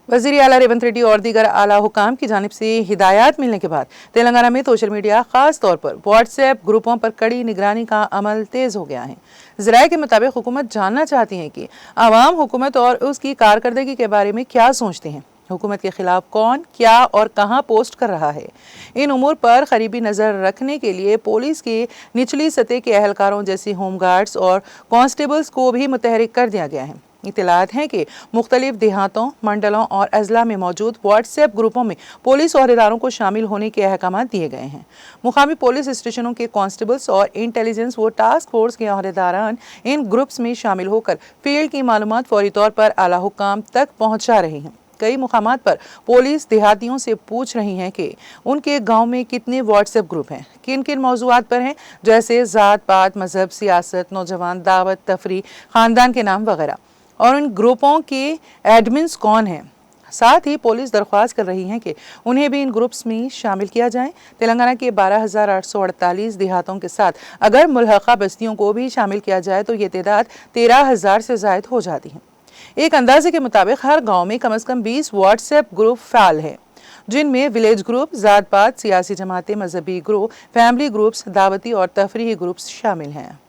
वज़ीर आला रेवंत रेड्डी और दीगर आला हुकाम की जानिब से हिदायत मिलने के बाद तेलंगाना में सोशल मीडिया खास तौर पर व्हाट्सएप ग्रुपों पर कड़ी निगरानी का अमल तेज हो गया है। ज़राए के मुताबिक हुकूमत जानना चाहती है कि आवाम हुकूमत और उसकी कारकर्दगी के बारे में क्या सोचते हैं, हुकूमत के खिलाफ कौन, क्या और कहां पोस्ट कर रहा है। इन उमूर पर करीबी नज़र रखने के लिए पुलिस के निचली सतह के एहलकारों जैसे होम गार्ड्स और कांस्टेबल्स को भी मुतहरिक कर दिया गया है। इत्तलात हैं कि मुख्तलिफ देहातों, मंडलों और अजला में मौजूद व्हाट्सएप ग्रुपों में पुलिस अहदेदारों को शामिल होने के अहकाम दिए गए हैं। मुकामी पुलिस स्टेशनों के कांस्टेबल्स और इंटेलिजेंस व टास्क फोर्स के अहदेदारान इन ग्रुप्स में शामिल होकर फील्ड की मालूमात फौरी तौर पर आला हुकाम तक पहुंचा रहे हैं। कई मुकामात पर पुलिस देहातियों से पूछ रही है कि उनके गांव में कितने व्हाट्सएप ग्रुप हैं, किन किन मौजूआत पर हैं, जैसे ज़ात पात, मजहब, सियासत, नौजवान, दावत, तफरी, ख़ानदान के नाम वगैरह, और उन ग्रुपों के एडमिन्स कौन हैं। साथ ही पुलिस दरख्वास्त कर रही है कि उन्हें भी इन ग्रुप्स में शामिल किया जाए। तेलंगाना के 12,848 देहातों के साथ अगर मुल्हक़ा बस्तियों को भी शामिल किया जाए तो ये तादाद 13,000 से ज़ायद हो जाती है। एक अंदाजे के मुताबिक हर गांव में कम से कम 20 व्हाट्सएप ग्रुप फ़ाल हैं, जिनमें विलेज ग्रुप, ज़ात पात, सियासी जमातें, मजहबी ग्रुप, फैमिली ग्रुप्स, दावती और तफरीही ग्रुप्स शामिल हैं।